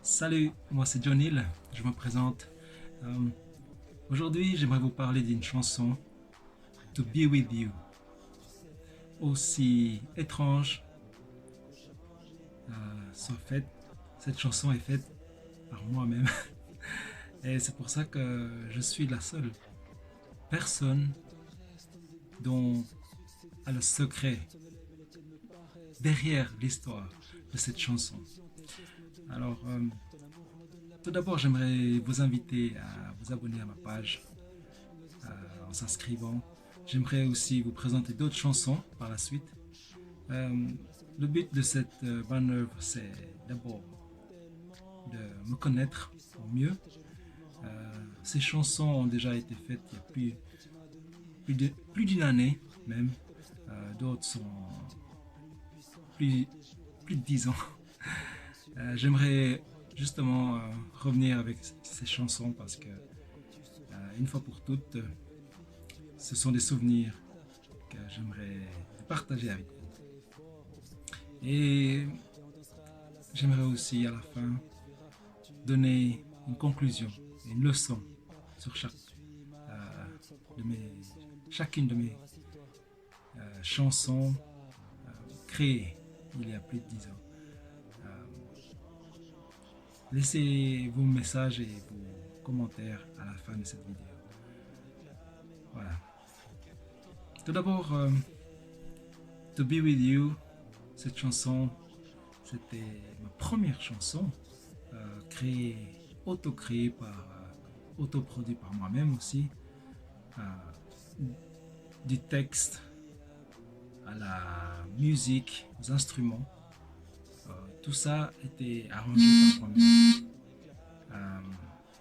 Salut, moi c'est John Hill, je me présente. Euh, Aujourd'hui, j'aimerais vous parler d'une chanson, To Be With You. Aussi étrange soit faite, cette chanson est faite par moi-même. Et c'est pour ça que je suis la seule personne dont a le secret derrière l'histoire de cette chanson. Alors, tout d'abord, j'aimerais vous inviter à vous abonner à ma page en s'inscrivant. J'aimerais aussi vous présenter d'autres chansons par la suite. Euh, le but de cette bonne œuvre, c'est d'abord de me connaître au mieux. Ces chansons ont déjà été faites il y a plus d'une année même. D'autres sont plus, plus de 10 ans. J'aimerais justement revenir avec ces chansons parce que, une fois pour toutes, ce sont des souvenirs que j'aimerais partager avec vous. Et j'aimerais aussi à la fin donner une conclusion, une leçon sur euh, de mes, chacune de mes chansons créées il y a plus de 10 ans. Euh, Laissez vos messages et vos commentaires à la fin de cette vidéo. Voilà. Tout d'abord, To Be With You, cette chanson, c'était ma première chanson créée, auto-créée auto-produit par moi-même aussi. Euh, du texte à la musique, aux instruments. Tout ça était arrangé par moi-même.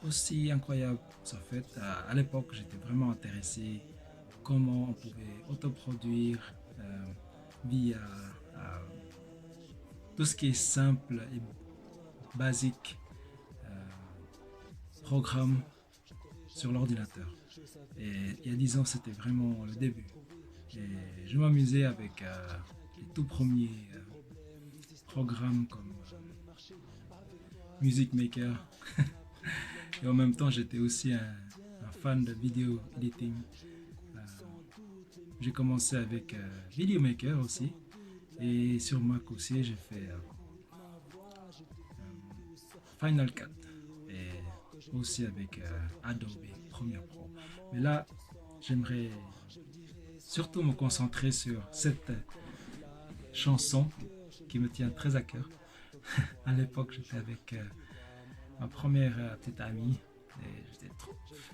Aussi incroyable, ça fait, à l'époque, j'étais vraiment intéressé comment on pouvait autoproduire via euh, tout ce qui est simple et basique, programme sur l'ordinateur. Et il y a 10 ans, c'était vraiment le début. Et je m'amusais avec les tout premiers programmes comme Music Maker. Et en même temps, j'étais aussi un fan de vidéo editing. Euh, j'ai commencé avec Video Maker aussi. Et sur Mac aussi, j'ai fait Final Cut. Et aussi avec Adobe Premiere Pro. Mais là, j'aimerais surtout me concentrer sur cette chanson qui me tient très à cœur. À l'époque, j'étais avec ma première petite amie. Et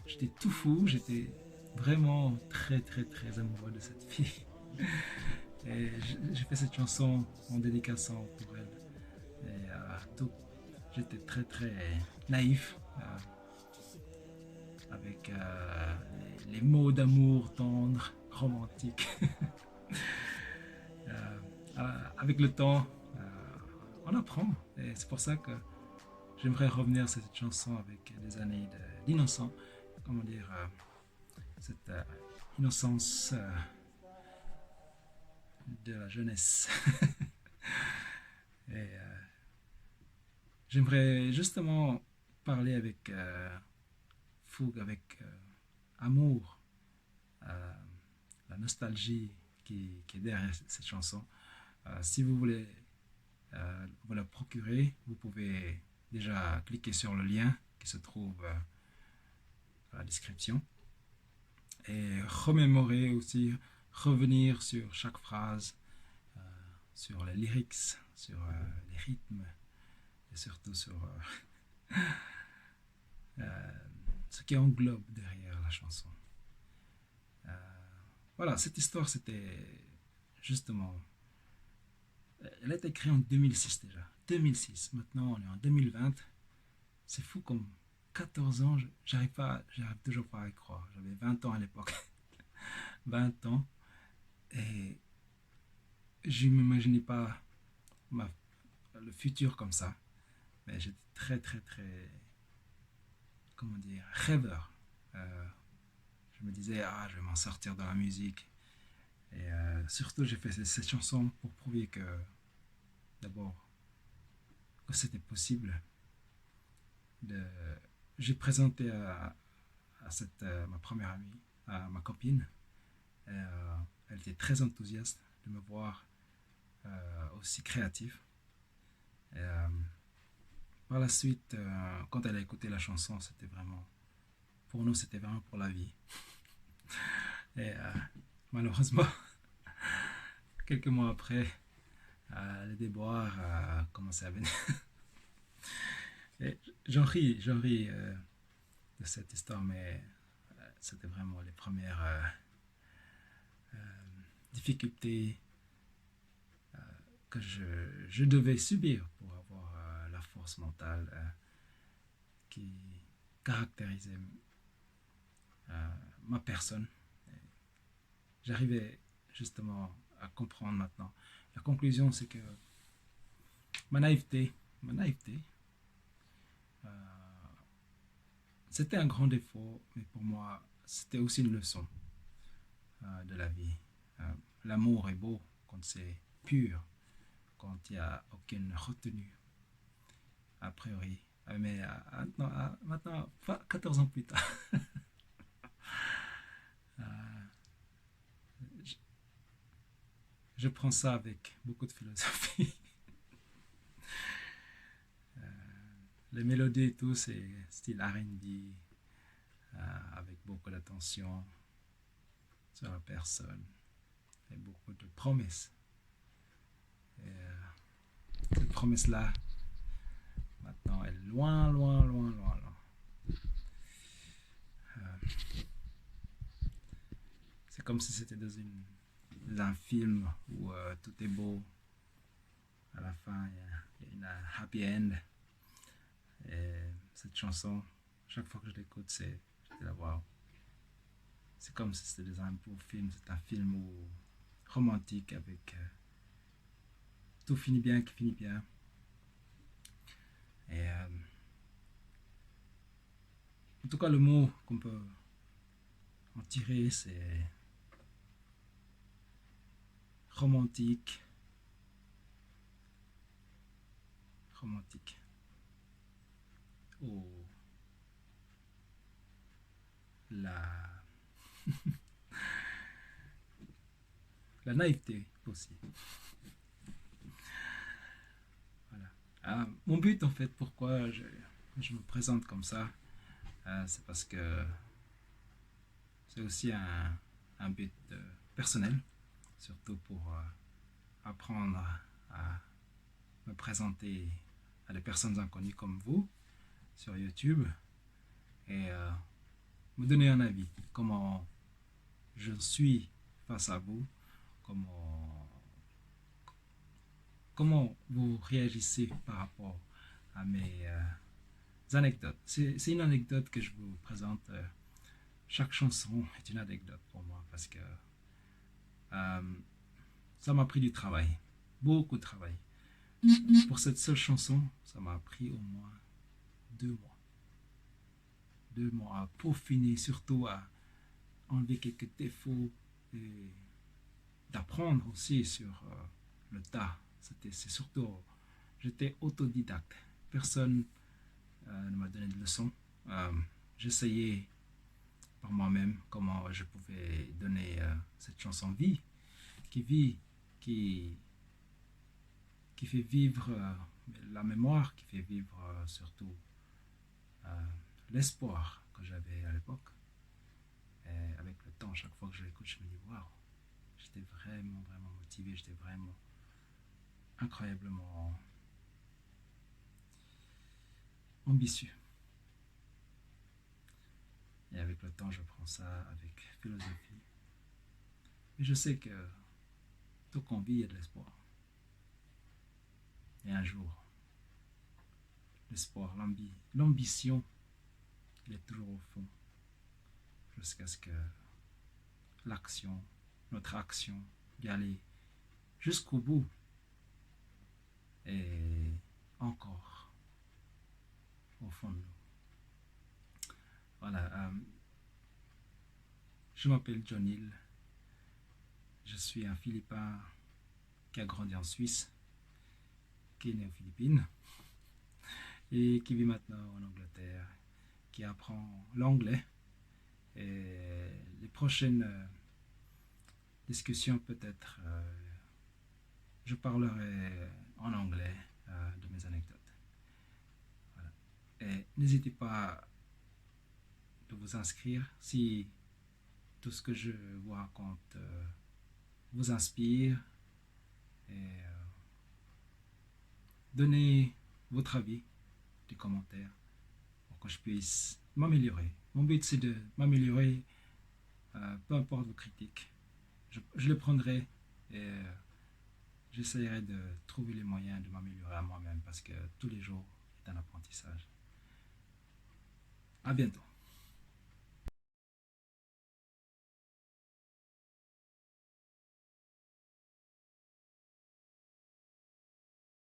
j'étais tout fou, j'étais vraiment très très très amoureux de cette fille. Et j'ai fait cette chanson en dédicaçant pour elle. Et tout, j'étais très très naïf avec les mots d'amour tendres, romantiques. Avec le temps, on apprend. Et c'est pour ça que j'aimerais revenir à cette chanson avec des années d'innocence, comment dire, cette innocence de la jeunesse. Et j'aimerais justement parler avec fougue, avec amour, euh, la nostalgie qui est derrière cette chanson. Si vous voulez vous la procurer, vous pouvez déjà cliquer sur le lien qui se trouve dans la description et remémorer aussi, revenir sur chaque phrase, euh, sur les lyrics, sur les rythmes et surtout sur euh, ce qui englobe derrière la chanson. Euh, voilà, cette histoire, c'était justement. Elle a été créée en 2006 déjà. 2006. Maintenant, on est en 2020. C'est fou comme 14 ans, j'arrive toujours pas à y croire. J'avais 20 ans à l'époque. 20 ans. Et je ne m'imaginais pas ma, le futur comme ça. Mais j'étais très, très, très, comment dire, rêveur. Euh, je me disais, je vais m'en sortir dans la musique. Et surtout, j'ai fait cette chanson pour prouver que, d'abord, que c'était possible. de, j'ai présenté à ma première amie, à ma copine. Et, elle était très enthousiaste de me voir aussi créatif. Et, par la suite, quand elle a écouté la chanson, c'était vraiment, pour nous, c'était vraiment pour la vie. Et malheureusement, quelques mois après, le déboire a commencé à venir. Et j'en ris de cette histoire, mais c'était vraiment les premières difficultés que je devais subir pour avoir la force mentale qui caractérisait ma personne. Et j'arrivais justement à comprendre maintenant. La conclusion, c'est que ma naïveté, euh, c'était un grand défaut, mais pour moi, c'était aussi une leçon de la vie. Euh, L'amour est beau quand c'est pur, quand il n'y a aucune retenue, a priori. Mais maintenant, 14 ans plus tard, je, je prends ça avec beaucoup de philosophie. Les mélodies et tout, c'est style R&B, avec beaucoup d'attention sur la personne et beaucoup de promesses. Et cette promesse-là, maintenant, elle est loin, loin, loin, loin, loin. C'est comme si c'était dans un film où tout est beau. À la fin, il y a une happy end. Et cette chanson, chaque fois que je l'écoute, j'étais là, waouh. C'est comme si c'était dans un beau film. C'est un film romantique avec tout finit bien, qui finit bien. Et en tout cas, le mot qu'on peut en tirer, c'est romantique. Romantique. Ou la, la naïveté aussi. Voilà. Mon but, en fait, pourquoi je me présente comme ça, c'est parce que c'est aussi un but personnel, surtout pour apprendre à me présenter à des personnes inconnues comme vous sur YouTube et me donner un avis, comment je suis face à vous, comment, comment vous réagissez par rapport à mes anecdotes. C'est une anecdote que je vous présente. Chaque chanson est une anecdote pour moi parce que euh, ça m'a pris du travail, beaucoup de travail. Pour cette seule chanson, ça m'a pris au moins 2 mois. 2 mois à peaufiner, surtout à enlever quelques défauts et d'apprendre aussi sur le tas. C'est surtout, j'étais autodidacte. Personne ne m'a donné de leçons. J'essayais par moi-même comment je pouvais donner cette chanson vie, qui qui, qui fait vivre la mémoire, qui fait vivre surtout l'espoir que j'avais à l'époque. Et avec le temps, chaque fois que je l'écoute, je me dis waouh, j'étais vraiment, vraiment motivé, j'étais vraiment incroyablement ambitieux. Et avec le temps, je prends ça avec philosophie. Et je sais que tout qu'on vit, il y a de l'espoir. Et un jour, l'espoir, l'ambition, il est toujours au fond. Jusqu'à ce que l'action, notre action, y aller jusqu'au bout. Et encore au fond de nous. Voilà. Je m'appelle John Hill. Je suis un Philippin qui a grandi en Suisse, qui est né aux Philippines. et qui vit maintenant en Angleterre, qui apprend l'anglais. Et les prochaines discussions, peut-être, je parlerai en anglais de mes anecdotes. Voilà. Et n'hésitez pas de vous inscrire si tout ce que je vous raconte vous inspire et donnez votre avis, des commentaires pour que je puisse m'améliorer. Mon but c'est de m'améliorer, peu importe vos critiques. Je les prendrai et j'essaierai de trouver les moyens de m'améliorer à moi-même parce que tous les jours est un apprentissage. À bientôt.